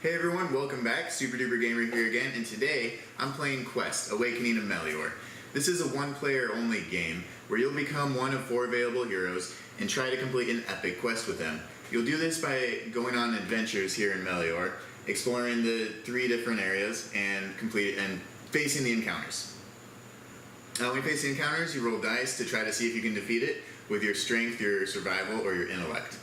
Hey everyone, welcome back. Super Duper Gamer here again, and today I'm playing Quest, Awakening of Melior. This is a one-player only game where you'll become one of 4 available heroes and try to complete an epic quest with them. You'll do this by going on adventures here in Melior, exploring the 3 different areas and facing the encounters. When you face the encounters, you roll dice to try to see if you can defeat it with your strength, your survival, or your intellect.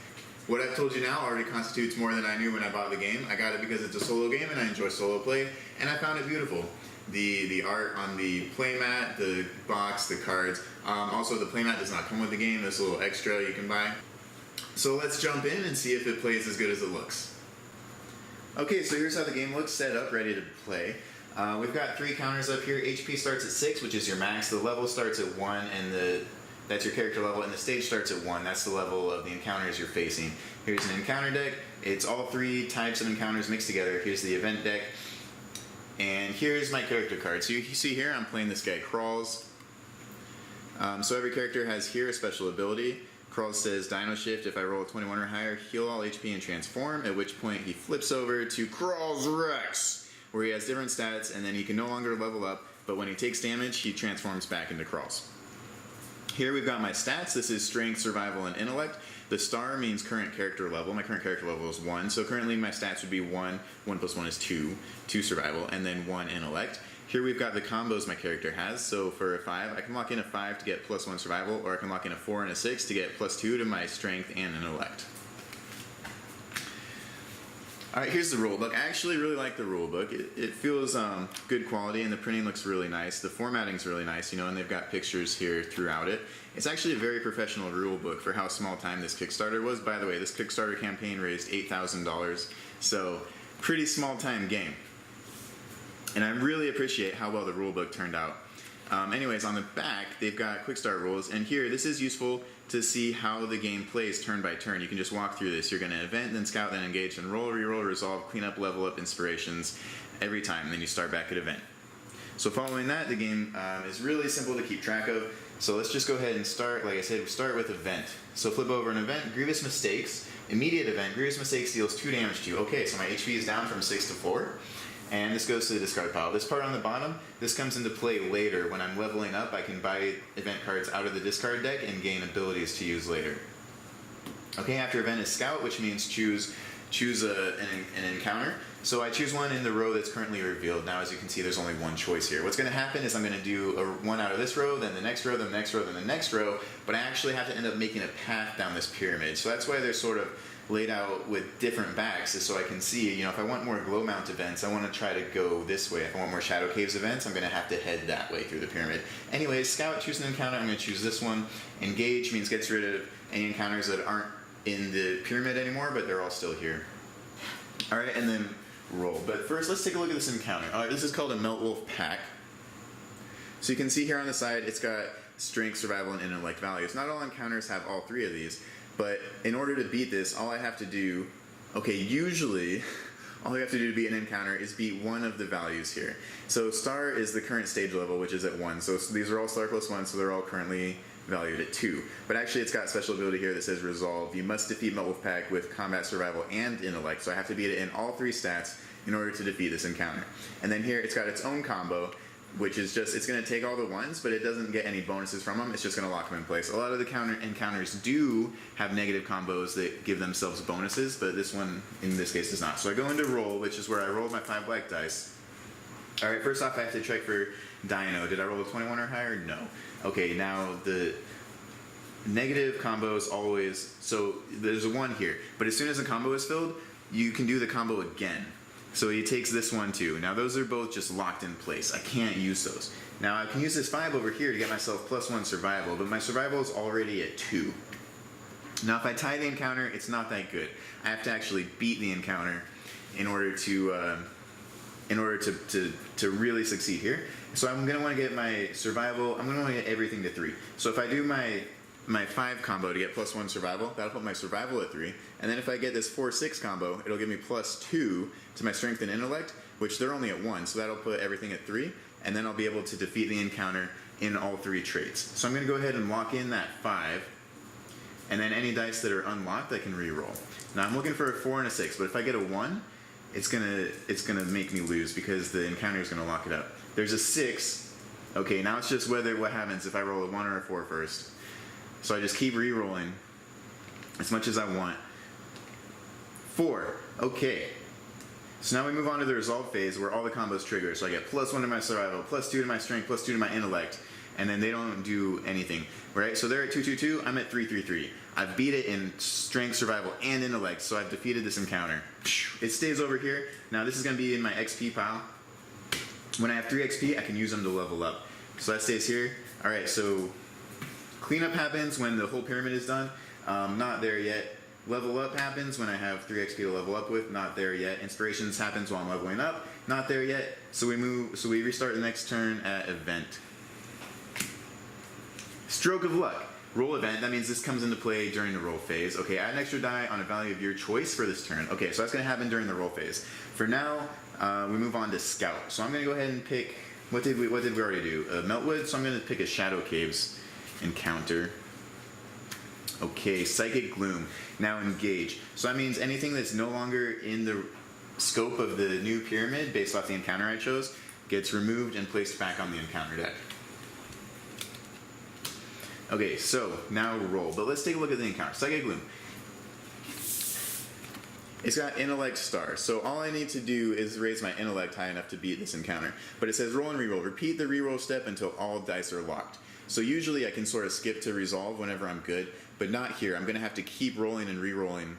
What I've told you now already constitutes more than I knew when I bought the game. I got it because it's a solo game and I enjoy solo play, and I found it beautiful. The art on the playmat, the box, the cards. Also, the playmat does not come with the game. There's a little extra you can buy. So let's jump in and see if it plays as good as it looks. Okay, so here's how the game looks set up, ready to play. We've got 3 counters up here. HP starts at 6, which is your max. The level starts at 1, and that's your character level, and the stage starts at 1. That's the level of the encounters you're facing. Here's an encounter deck. It's all 3 types of encounters mixed together. Here's the event deck. And here's my character card. So you see here, I'm playing this guy, Crawls. So every character has here a special ability. Crawls says Dino Shift. If I roll a 21 or higher, heal all HP and transform, at which point he flips over to Crawls Rex, where he has different stats, and then he can no longer level up, but when he takes damage, he transforms back into Crawls. Here we've got my stats. This is strength, survival, and intellect. The star means current character level. My current character level is 1, so currently my stats would be 1, 1 plus 1 is 2, 2 survival, and then 1 intellect. Here we've got the combos my character has, so for a 5, I can lock in a 5 to get plus 1 survival, or I can lock in a 4 and a 6 to get plus 2 to my strength and intellect. Alright, here's the rulebook. I actually really like the rulebook. It feels good quality, and the printing looks really nice. The formatting's really nice, and they've got pictures here throughout it. It's actually a very professional rulebook for how small time this Kickstarter was. By the way, this Kickstarter campaign raised $8,000, so pretty small time game. And I really appreciate how well the rulebook turned out. Anyways, on the back, they've got Quickstart Rules, and here, this is useful to see how the game plays turn by turn. You can just walk through this. You're going to event, then scout, then engage, then roll, reroll, resolve, clean up, level up, inspirations every time, and then you start back at event. So following that, the game is really simple to keep track of. So let's just go ahead and start. Like I said, we start with event. So flip over an event, Grievous Mistakes, immediate event, Grievous Mistakes deals 2 damage to you. Okay, so my HP is down from 6 to 4. And this goes to the discard pile. This part on the bottom, this comes into play later. When I'm leveling up, I can buy event cards out of the discard deck and gain abilities to use later. Okay, after event is scout, which means choose an encounter. So I choose one in the row that's currently revealed. Now, as you can see, there's only one choice here. What's going to happen is I'm going to do one out of this row, then the next row, then the next row, then the next row, but I actually have to end up making a path down this pyramid. So that's why they're sort of laid out with different backs, is so I can see, if I want more glow mount events, I want to try to go this way. If I want more shadow caves events, I'm going to have to head that way through the pyramid. Anyways, scout, choose an encounter. I'm going to choose this one. Engage means gets rid of any encounters that aren't in the pyramid anymore, but they're all still here. Alright, and then roll. But first, let's take a look at this encounter. Alright, this is called a Melt Wolf Pack. So you can see here on the side, it's got strength, survival, and intellect values. Not all encounters have all 3 of these, but in order to beat this, all I have to do, usually, all you have to do to beat an encounter is beat one of the values here. So star is the current stage level, which is at 1. So these are all star plus 1, so they're all currently valued at 2. But actually, it's got a special ability here that says resolve. You must defeat Melt Wolf Pack with combat, survival, and intellect. So I have to beat it in all 3 stats in order to defeat this encounter. And then here, it's got its own combo, which is just, it's going to take all the 1s, but it doesn't get any bonuses from them. It's just going to lock them in place. A lot of the encounters do have negative combos that give themselves bonuses, but this one, in this case, does not. So I go into roll, which is where I rolled my 5 black dice. Alright, first off, I have to check for Dino. Did I roll a 21 or higher? No. Okay, now the negative combos always, so there's a 1 here, but as soon as the combo is filled, you can do the combo again. So he takes this one too. Now those are both just locked in place. I can't use those. Now I can use this 5 over here to get myself plus 1 survival, but my survival is already at 2. Now if I tie the encounter, it's not that good. I have to actually beat the encounter in order to really succeed here. So I'm going to want to get my survival, I'm going to want to get everything to 3. So if I do my 5 combo to get plus 1 survival, that'll put my survival at 3. And then if I get this 4-6 combo, it'll give me plus 2 to my strength and intellect, which they're only at 1, so that'll put everything at 3. And then I'll be able to defeat the encounter in all 3 traits. So I'm going to go ahead and lock in that 5. And then any dice that are unlocked, I can re-roll. Now I'm looking for a 4 and a 6, but if I get a 1, it's gonna make me lose because the encounter is gonna lock it up. There's a 6. Okay, now it's just what happens if I roll a 1 or a 4 first. So I just keep re-rolling as much as I want. 4. Okay. So now we move on to the resolve phase where all the combos trigger. So I get +1 to my survival, +2 to my strength, +2 to my intellect, and then they don't do anything, right? So they're at 222, I'm at 333. I've beat it in strength, survival, and intellect, so I've defeated this encounter. It stays over here. Now this is going to be in my XP pile. When I have 3 XP, I can use them to level up. So that stays here. All right, so cleanup happens when the whole pyramid is done. Not there yet. Level up happens when I have 3 XP to level up with. Not there yet. Inspirations happens while I'm leveling up. Not there yet. So we restart the next turn at event. Stroke of luck. Roll event. That means this comes into play during the roll phase. Okay, add an extra die on a value of your choice for this turn. Okay, so that's going to happen during the roll phase. For now, we move on to scout. So I'm going to go ahead and pick. What did we already do? Meltwood. So I'm going to pick a Shadow Caves encounter. Okay, Psychic Gloom. Now engage. So that means anything that's no longer in the scope of the new pyramid based off the encounter I chose gets removed and placed back on the encounter deck. Okay, so now roll. But let's take a look at the encounter. Psychic Gloom. It's got intellect star. So all I need to do is raise my intellect high enough to beat this encounter. But it says roll and reroll. Repeat the reroll step until all dice are locked. So usually I can sort of skip to resolve whenever I'm good, but not here. I'm going to have to keep rolling and re-rolling.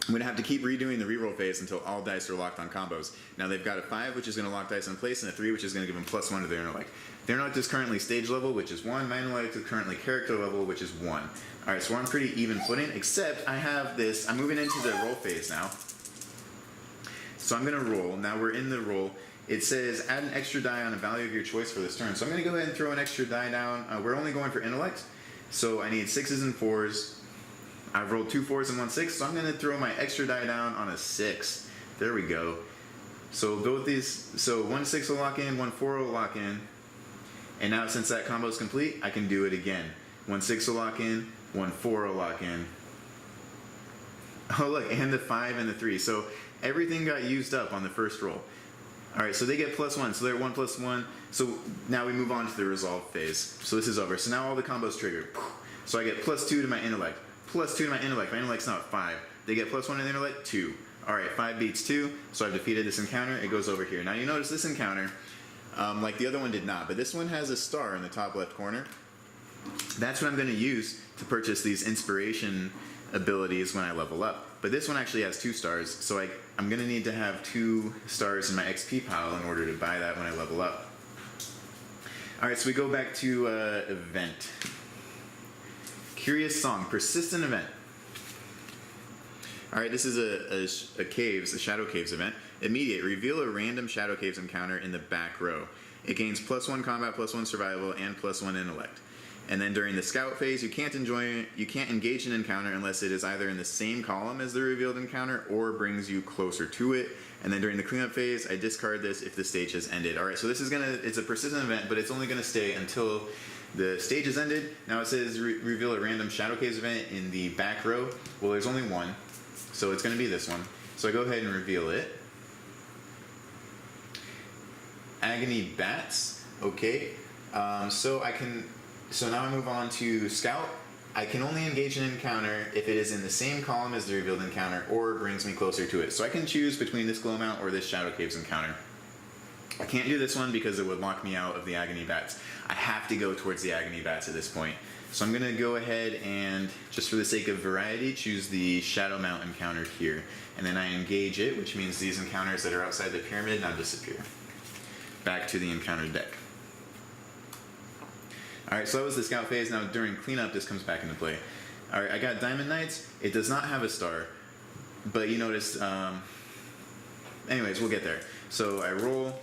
I'm going to have to keep redoing the reroll phase until all dice are locked on combos. Now they've got a 5, which is going to lock dice in place, and a 3, which is going to give them +1 to their intellect. Their intellect is currently stage level, which is 1. My intellect is currently character level, which is 1. Alright, so we're on pretty even footing, except I have this. I'm moving into the roll phase now. So I'm going to roll. Now we're in the roll. It says add an extra die on a value of your choice for this turn. So I'm going to go ahead and throw an extra die down. We're only going for intellect, so I need 6s and 4s. I've rolled 2 4s and 1 6, so I'm going to throw my extra die down on a 6. There we go. So we'll go with these. So 1 6 will lock in, 1 4 will lock in. And now since that combo is complete, I can do it again. 1 6 will lock in, 1 4 will lock in. Oh look, and the 5 and the 3. So everything got used up on the first roll. Alright, so they get +1, so they're 1 +1. So now we move on to the resolve phase. So this is over. So now all the combos trigger. So I get +2 to my intellect. +2 to my intellect. My intellect's now at 5. They get +1 to their intellect, 2. Alright, 5 beats 2. So I've defeated this encounter. It goes over here. Now you notice this encounter, like the other one did not, but this one has a star in the top left corner. That's what I'm going to use to purchase these inspiration abilities when I level up. But this one actually has 2 stars, so I'm going to need to have 2 stars in my XP pile in order to buy that when I level up. Alright, so we go back to event. Curious Song, persistent event. Alright, this is a Shadow Caves event. Immediate, reveal a random Shadow Caves encounter in the back row. It gains +1 combat, +1 survival, and +1 intellect. And then during the scout phase, you can't engage an encounter unless it is either in the same column as the revealed encounter or brings you closer to it. And then during the cleanup phase, I discard this if the stage has ended. Alright, so this is it's a persistent event, but it's only gonna stay until the stage has ended. Now it says reveal a random Shadow Caves event in the back row. Well, there's only one, so it's gonna be this one. So I go ahead and reveal it. Agony Bats, okay. So now I move on to Scout. I can only engage an encounter if it is in the same column as the revealed encounter or brings me closer to it. So I can choose between this Glow Mount or this Shadow Caves encounter. I can't do this one because it would lock me out of the Agony Bats. I have to go towards the Agony Bats at this point. So I'm going to go ahead and, just for the sake of variety, choose the Shadow Mount encounter here. And then I engage it, which means these encounters that are outside the pyramid now disappear. Back to the encounter deck. Alright, so that was the scout phase. Now during cleanup, this comes back into play. Alright, I got Diamond Knights. It does not have a star, but you notice, anyways, we'll get there. So I roll.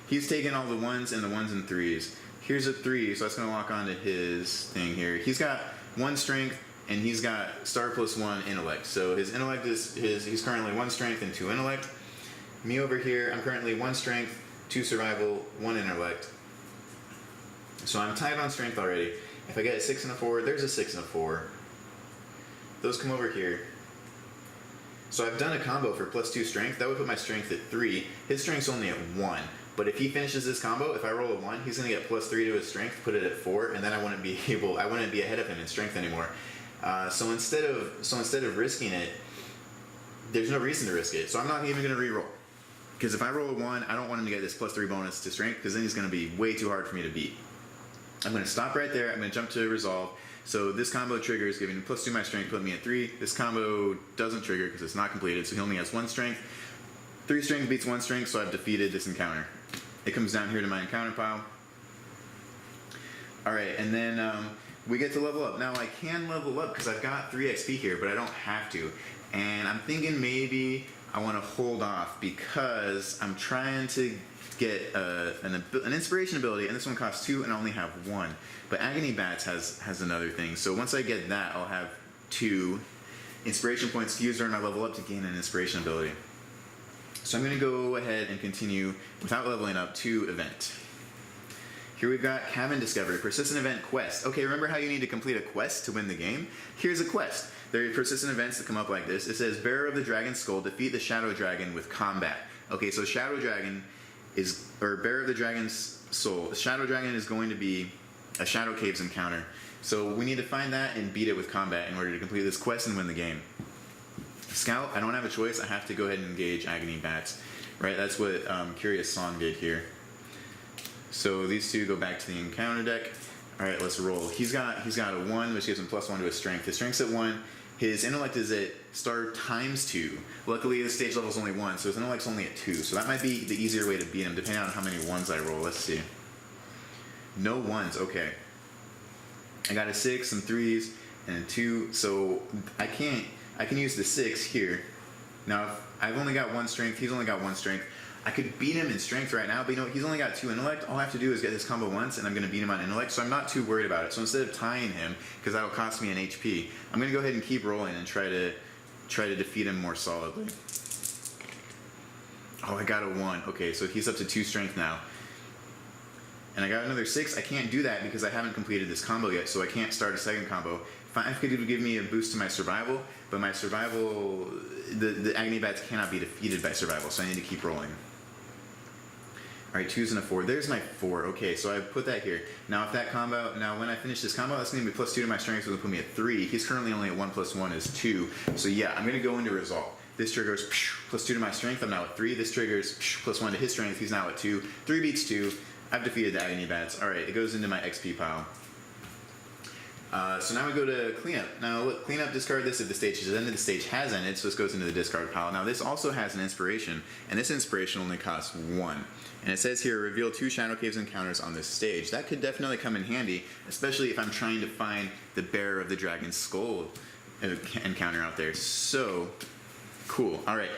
He's taking all the 1s and the 1s and 3s. Here's a 3, so that's going to lock onto his thing here. He's got 1 strength, and he's got star +1 intellect. So his intellect he's currently 1 strength and 2 intellect. Me over here, I'm currently 1 strength, 2 survival, 1 intellect. So I'm tied on strength already. If I get a 6 and a 4, there's a 6 and a 4. Those come over here. So I've done a combo for +2 strength. That would put my strength at 3. His strength's only at 1. But if he finishes this combo, if I roll a 1, he's going to get +3 to his strength, put it at 4, and then I wouldn't be ahead of him in strength anymore. So instead of risking it, there's no reason to risk it. So I'm not even going to re-roll. Because if I roll a 1, I don't want him to get this +3 bonus to strength, because then he's going to be way too hard for me to beat. I'm going to stop right there. I'm going to jump to resolve. So this combo triggers, giving +2 my strength, put me at 3. This combo doesn't trigger because it's not completed, so he only has 1 strength. 3 strength beats 1 strength, so I've defeated this encounter. It comes down here to my encounter pile. Alright, and then we get to level up. Now I can level up because I've got 3 XP here, but I don't have to. And I'm thinking maybe I want to hold off because I'm trying to get an inspiration ability, and this one costs 2 and I only have 1. But Agony Bats has another thing. So once I get that, I'll have 2 inspiration points to use during my level up to gain an inspiration ability. So I'm going to go ahead and continue without leveling up to event. Here we've got Cabin Discovery, Persistent Event Quest. Okay, remember how you need to complete a quest to win the game? Here's a quest. There are persistent events that come up like this. It says, Bearer of the Dragon's Skull, defeat the Shadow Dragon with combat. Okay, so Shadow Dragon Bearer of the Dragon's Soul. Shadow Dragon is going to be a Shadow Caves encounter. So we need to find that and beat it with combat in order to complete this quest and win the game. Scout, I don't have a choice. I have to go ahead and engage Agony Bats. Right, that's what Curious Song did here. So these two go back to the encounter deck. Alright, let's roll. He's got a 1, which gives him +1 to his strength. His strength's at 1. His intellect is at star ×2. Luckily, the stage level's only 1, so his intellect's only at 2. So that might be the easier way to beat him, depending on how many 1s I roll. Let's see. No 1s, okay. I got a 6, some 3s, and a 2. So I can use the 6 here. Now, if I've only got 1 strength, he's only got 1 strength. I could beat him in strength right now, but you know, he's only got 2 intellect. All I have to do is get this combo once, and I'm going to beat him on intellect, so I'm not too worried about it. So instead of tying him, because that'll cost me an HP, I'm going to go ahead and keep rolling and try to defeat him more solidly. Oh, I got a 1. Okay, so he's up to 2 strength now. And I got another 6. I can't do that because I haven't completed this combo yet, so I can't start a second combo. 5 could give me a boost to my survival, but my survival, the Agony Bats cannot be defeated by survival, so I need to keep rolling. Alright, 2s and a 4. There's my 4. Okay, so I put that here. Now if that combo, when I finish this combo, that's going to be +2 to my strength, so it'll put me at 3. He's currently only at 1 + 1 is 2. So yeah, I'm going to go into resolve. This triggers +2 to my strength, I'm now at 3. This triggers +1 to his strength, he's now at 2. 3 beats 2. I've defeated the Agony Bats. Alright, it goes into my XP pile. So now we go to cleanup. Now look, cleanup, discard this if the stage has ended. The stage has ended, so this goes into the discard pile. Now this also has an inspiration, and this inspiration only costs 1. And it says here, reveal 2 Shadow Caves encounters on this stage. That could definitely come in handy, especially if I'm trying to find the Bearer of the Dragon's Skull encounter out there. So, cool. Alright,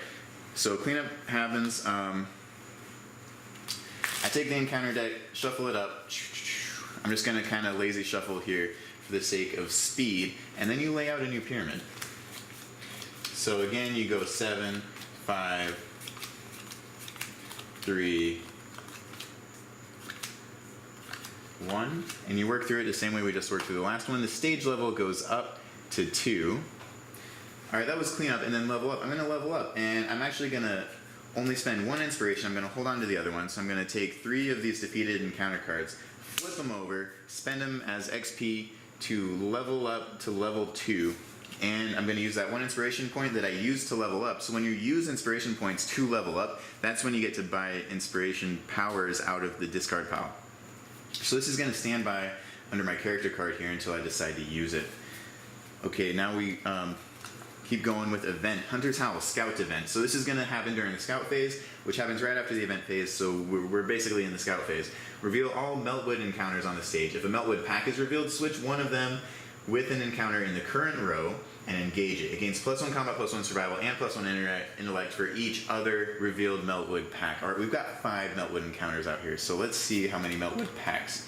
so cleanup happens. I take the encounter deck, shuffle it up. I'm just going to kind of lazy shuffle here for the sake of speed, and then you lay out a new pyramid. So again, you go 7, 5, 3, 1, and you work through it the same way we just worked through the last one. The stage level goes up to 2. Alright, that was cleanup, and then level up. I'm going to level up, and I'm actually going to only spend 1 inspiration. I'm going to hold on to the other one, so I'm going to take 3 of these defeated encounter cards, flip them over, spend them as XP to level up to level 2, and I'm going to use that 1 inspiration point that I used to level up. So when you use inspiration points to level up, that's when you get to buy inspiration powers out of the discard pile. So this is going to stand by under my character card here until I decide to use it. Okay, now we keep going with event. Hunter's Howl, Scout event. So this is going to happen during the Scout phase, which happens right after the event phase, so we're basically in the Scout phase. Reveal all Meltwood encounters on the stage. If a Meltwood pack is revealed, switch one of them with an encounter in the current row and engage it. It gains +1 combat, +1 survival, and +1 intellect for each other revealed Meltwood pack. Alright, we've got 5 Meltwood encounters out here, so let's see how many Meltwood packs.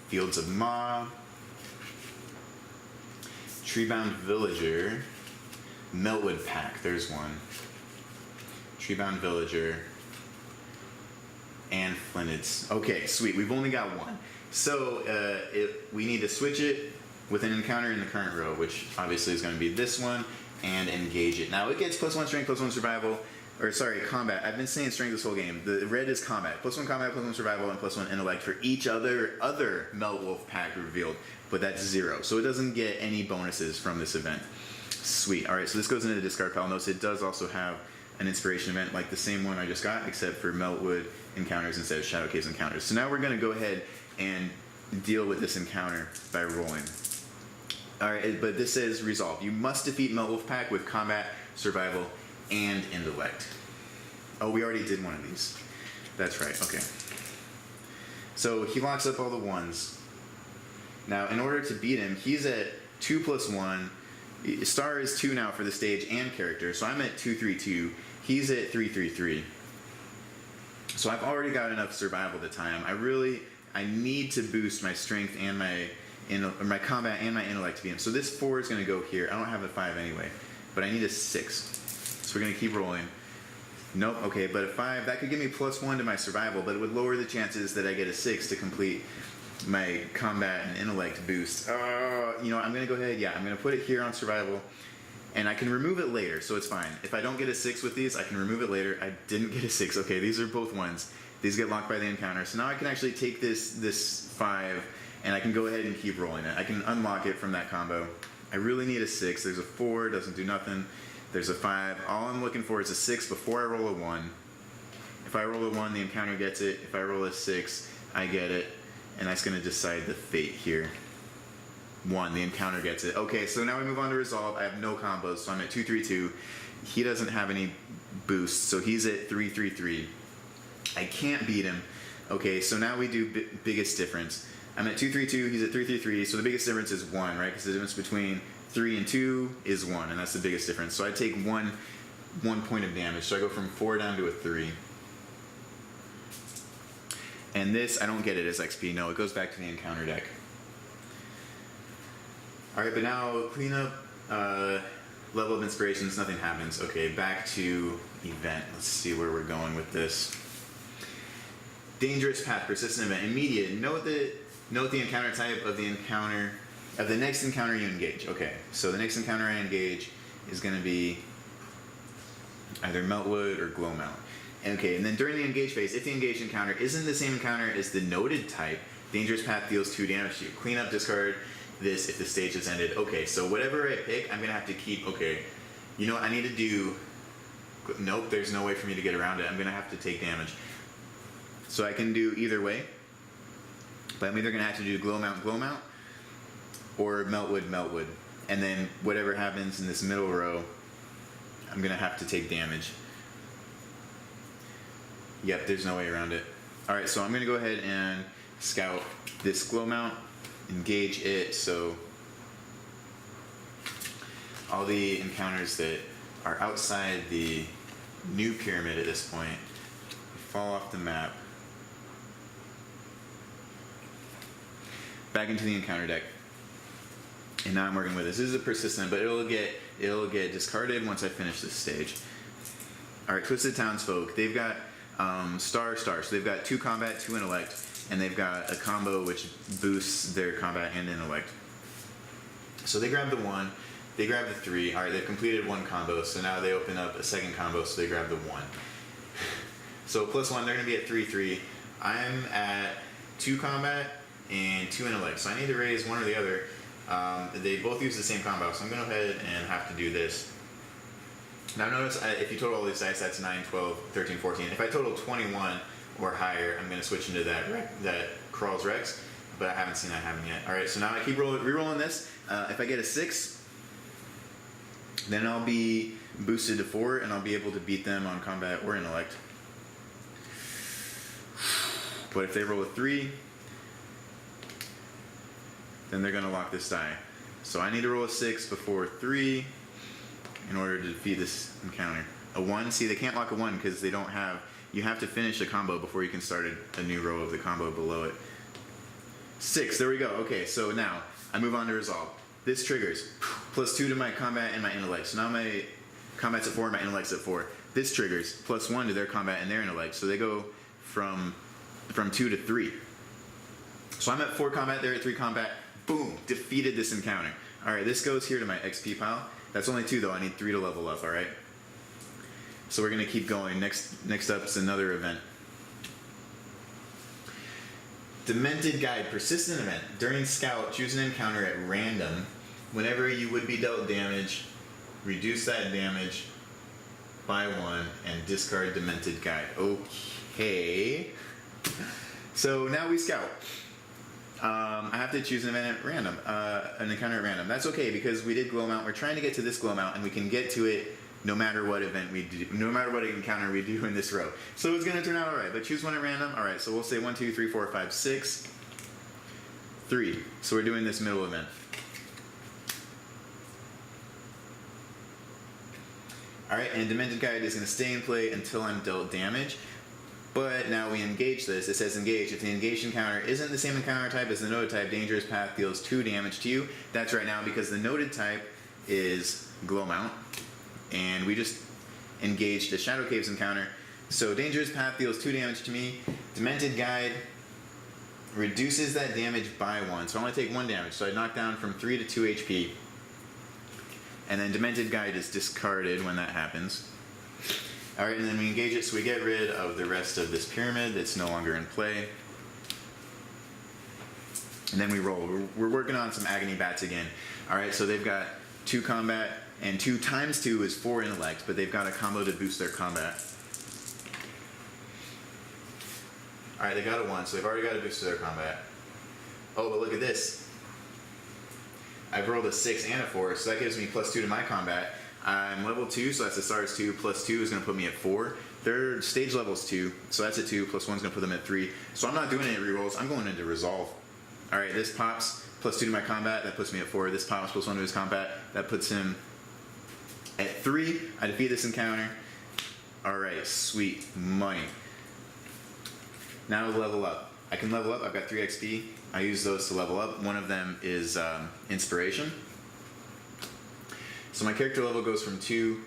Fields of Maw, Treebound Villager, Meltwood pack, there's one. Treebound Villager, and Flinted. Okay, sweet, we've only got 1. So we need to switch it with an encounter in the current row, which obviously is going to be this one, and engage it. Now it gets +1 strength, +1 survival, or sorry, combat. I've been saying strength this whole game. The red is combat. +1 combat, +1 survival, and +1 intellect for each other Melt Wolf pack revealed, but that's 0. So it doesn't get any bonuses from this event. Sweet. All right, so this goes into the discard pile. Notice it does also have an inspiration event like the same one I just got, except for Meltwood encounters instead of Shadow Caves encounters. So now we're going to go ahead and deal with this encounter by rolling. Alright, but this says resolve. You must defeat Meltwolf pack with combat, survival, and intellect. Oh, we already did one of these. That's right, okay. So he locks up all the ones. Now, in order to beat him, he's at 2 + 1. Star is 2 now for the stage and character, so I'm at 2, 3, 2. He's at 3, 3, 3. So I've already got enough survival to tie him. I need to boost my strength and my combat and my intellect to beat him. So this 4 is going to go here. I don't have a 5 anyway, but I need a 6. So we're going to keep rolling. Nope, okay, but a 5, that could give me +1 to my survival, but it would lower the chances that I get a 6 to complete my combat and intellect boost. You know, I'm going to go ahead, I'm going to put it here on survival, and I can remove it later, so it's fine. If I don't get a 6 with these, I can remove it later. I didn't get a 6. Okay, these are both 1s. These get locked by the encounter. So now I can actually take this 5, and I can go ahead and keep rolling it. I can unlock it from that combo. I really need a 6. There's a 4, doesn't do nothing. There's a 5. All I'm looking for is a 6 before I roll a 1. If I roll a 1, the encounter gets it. If I roll a 6, I get it. And that's going to decide the fate here. 1, the encounter gets it. Okay, so now we move on to resolve. I have no combos, so I'm at 2, 3, 2. He doesn't have any boosts, so he's at 3, 3, 3. I can't beat him. Okay, so now we do biggest difference. I'm at 2, 3, 2. He's at 3, 3, 3. So the biggest difference is 1, right? Because the difference between 3 and 2 is 1, and that's the biggest difference. So I take one point of damage. So I go from 4 down to a 3. And this, I don't get it as XP. No, it goes back to the encounter deck. Alright, but now clean up, level of inspirations, nothing happens. Okay, back to event. Let's see where we're going with this. Dangerous path, persistent event, immediate. Note the encounter type of the next encounter you engage. Okay, so the next encounter I engage is going to be either Meltwood or Glow Mount. Okay, and then during the engage phase, if the engaged encounter isn't the same encounter as the noted type, dangerous path deals 2 damage to you. Clean up, discard this if the stage has ended. Okay, so whatever I pick, I'm going to have to keep, okay, you know what I need to do? Nope, there's no way for me to get around it. I'm going to have to take damage. So I can do either way, but I'm either going to have to do Glow Mount, or Meltwood. And then whatever happens in this middle row, I'm going to have to take damage. Yep, there's no way around it. Alright, so I'm going to go ahead and scout this Glow Mount, engage it, so all the encounters that are outside the new pyramid at this point fall off the map. Back into the encounter deck. And now I'm working with this. This is a persistent, but it'll get discarded once I finish this stage. Alright, Twisted Townsfolk. They've got star. So they've got 2 combat, 2 intellect, and they've got a combo which boosts their combat and intellect. So they grab the 1, they grab the 3. Alright, they've completed 1 combo, so now they open up a second combo, so they grab the 1. So +1, they're going to be at 3, 3. I'm at 2 combat and 2 intellect, so I need to raise one or the other. They both use the same combo, so I'm going to go ahead and have to do this. Now notice if you total all these dice, that's 9, 12, 13, 14. If I total 21 or higher, I'm going to switch into that Crawl's Rex, but I haven't seen that happen yet. Alright, so now I keep re-rolling this. If I get a 6, then I'll be boosted to 4, and I'll be able to beat them on combat or intellect. But if they roll a 3, then they're going to lock this die. So I need to roll a 6 before 3 in order to defeat this encounter. A 1, see, they can't lock a 1 because they don't have, you have to finish a combo before you can start a new row of the combo below it. 6, there we go. Okay, so now I move on to resolve. This triggers +2 to my combat and my intellect. So now my combat's at 4, my intellect's at 4. This triggers +1 to their combat and their intellect. So they go from 2 to 3. So I'm at 4 combat, they're at 3 combat. Boom, defeated this encounter. Alright, this goes here to my XP pile. That's only 2 though. I need 3 to level up. All right. So we're gonna keep going. Next up is another event. Demented Guide, persistent event. During Scout, choose an encounter at random. Whenever you would be dealt damage, reduce that damage by 1 and discard Demented Guide. Okay. So now we Scout. I have to choose an event at random, an encounter at random. That's okay because we did Glow Mount. We're trying to get to this Glow Mount and we can get to it no matter what event we do, no matter what encounter we do in this row. So it's going to turn out all right, but choose one at random. All right, so we'll say 1, 2, 3, 4, 5, 6, 3. So we're doing this middle event. All right, and Demented Guide is going to stay in play until I'm dealt damage. But now we engage this. It says engage. If the engaged encounter isn't the same encounter type as the noted type, Dangerous Path deals 2 damage to you. That's right now because the noted type is Glow Mount. And we just engaged the Shadow Caves encounter. So Dangerous Path deals 2 damage to me. Demented Guide reduces that damage by 1. So I only take 1 damage. So I knock down from 3 to 2 HP. And then Demented Guide is discarded when that happens. Alright, and then we engage it, so we get rid of the rest of this pyramid that's no longer in play. And then we roll. We're working on some Agony Bats again. Alright, so they've got 2 combat, and 2 times 2 is 4 intellect, but they've got a combo to boost their combat. Alright, they got a 1, so they've already got a boost to their combat. Oh, but look at this. I've rolled a 6 and a 4, so that gives me +2 to my combat. I'm level 2, so that's a stars 2, +2 is going to put me at 4. Their stage level's 2, so that's at 2, +1 is going to put them at 3. So I'm not doing any rerolls, I'm going into Resolve. Alright, this pops, +2 to my combat, that puts me at 4. This pops, +1 to his combat, that puts him at 3. I defeat this encounter. Alright, sweet, money. Now to level up. I can level up, I've got 3 XP. I use those to level up. One of them is Inspiration. So my character level goes from 2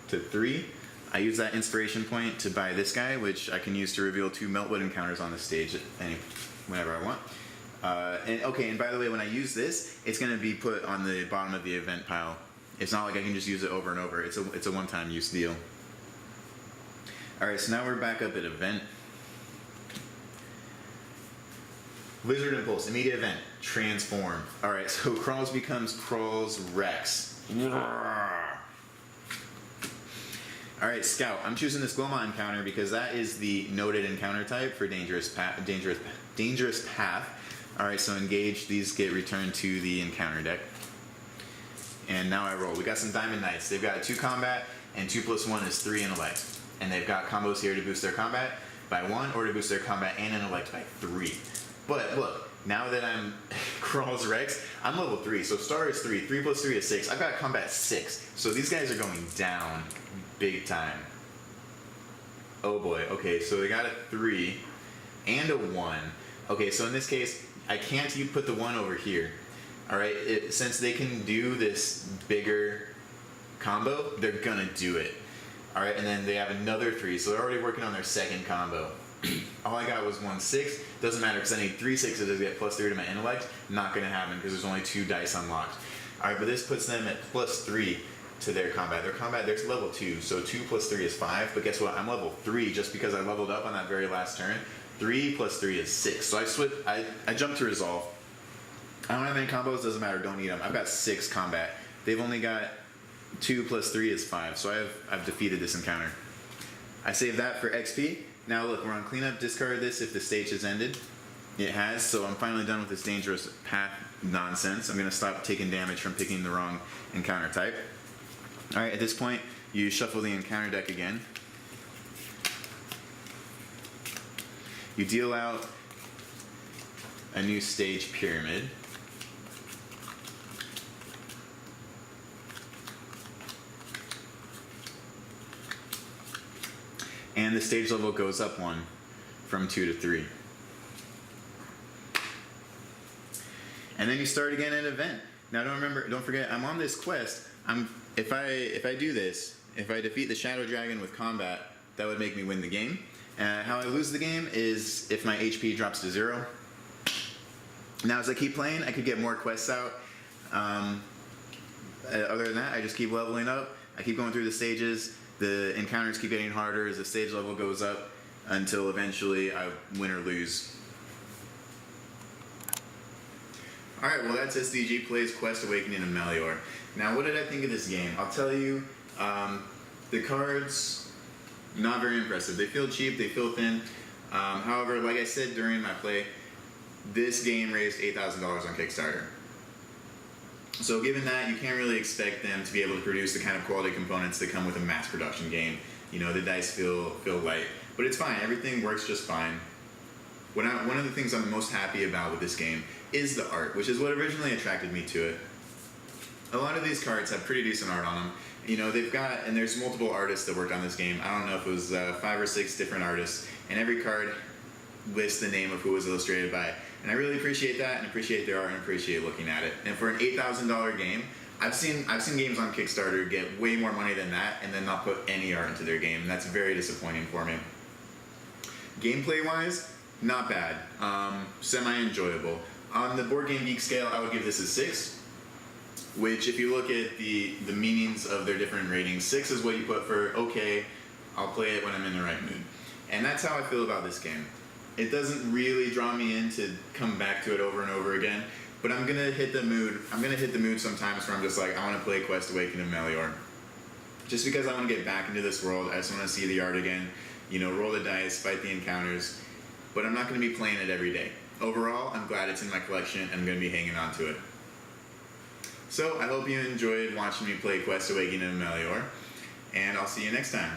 to 3. I use that inspiration point to buy this guy, which I can use to reveal 2 Meltwood encounters on the stage whenever I want. And by the way, when I use this, it's going to be put on the bottom of the event pile. It's not like I can just use it over and over. It's a one-time use deal. Alright, so now we're back up at event. Blizzard Impulse, immediate event, transform. Alright, so Crawls becomes Crawls Rex. Alright, Scout. I'm choosing this Glowmont encounter because that is the noted encounter type for Dangerous Path. Alright, so engage. These get returned to the encounter deck. And now I roll. We got some Diamond Knights. They've got 2 combat, and 2 + 1 is 3 intellect. And they've got combos here to boost their combat by 1 or to boost their combat and intellect by 3. But look, now that I'm Crawls Rex, I'm level 3, so star is 3, 3 + 3 is 6. I've got combat 6, so these guys are going down big time. Oh boy, okay, so they got a 3 and a 1. Okay, so in this case, I can't put the 1 over here. Alright, since they can do this bigger combo, they're gonna do it. Alright, and then they have another 3, so they're already working on their second combo. All I got was 1 6. Doesn't matter because I need 3 6s to get +3 to my intellect. Not going to happen because there's only 2 dice unlocked. Alright, but this puts them at +3 to their combat. Their combat, they're level 2, so 2 + 3 is 5. But guess what? I'm level 3 just because I leveled up on that very last turn. 3 + 3 is 6. So I jumped to Resolve. I don't have any combos, doesn't matter, don't need them. I've got 6 combat. They've only got 2 + 3 is 5. So I've defeated this encounter. I save that for XP. Now look, we're on cleanup. Discard this if the stage has ended. It has, so I'm finally done with this Dangerous Path nonsense. I'm going to stop taking damage from picking the wrong encounter type. Alright, at this point, you shuffle the encounter deck again. You deal out a new stage pyramid. And the stage level goes up 1 from 2 to 3. And then you start again at event. Now don't forget, I'm on this quest. If I do this, if I defeat the Shadow Dragon with combat, that would make me win the game. How I lose the game is if my HP drops to 0. Now as I keep playing, I could get more quests out. Other than that, I just keep leveling up. I keep going through the stages. The encounters keep getting harder as the stage level goes up until eventually I win or lose. Alright, well that's SDG Plays Quest Awakening of Melior. Now what did I think of this game? I'll tell you, the cards, not very impressive. They feel cheap, they feel thin. However, like I said during my play, this game raised $8,000 on Kickstarter. So given that, you can't really expect them to be able to produce the kind of quality components that come with a mass production game. You know, the dice feel light. But it's fine, everything works just fine. One of the things I'm most happy about with this game is the art, which is what originally attracted me to it. A lot of these cards have pretty decent art on them. You know, and there's multiple artists that worked on this game. I don't know if it was 5 or 6 different artists, and every card lists the name of who was illustrated by. And I really appreciate that, and appreciate their art, and appreciate looking at it. And for an $8,000 game, I've seen games on Kickstarter get way more money than that, and then not put any art into their game. And that's very disappointing for me. Gameplay-wise, not bad. Semi-enjoyable. On the Board Game Geek scale, I would give this a 6. Which, if you look at the meanings of their different ratings, 6 is what you put for, okay, I'll play it when I'm in the right mood. And that's how I feel about this game. It doesn't really draw me in to come back to it over and over again, but I'm gonna hit the mood. I'm gonna hit the mood sometimes where I'm just like, I want to play Quest Awakening of Melior. Just because I want to get back into this world, I just want to see the art again, you know, roll the dice, fight the encounters, but I'm not gonna be playing it every day. Overall, I'm glad it's in my collection, and I'm gonna be hanging on to it. So, I hope you enjoyed watching me play Quest Awakening of Melior, and I'll see you next time.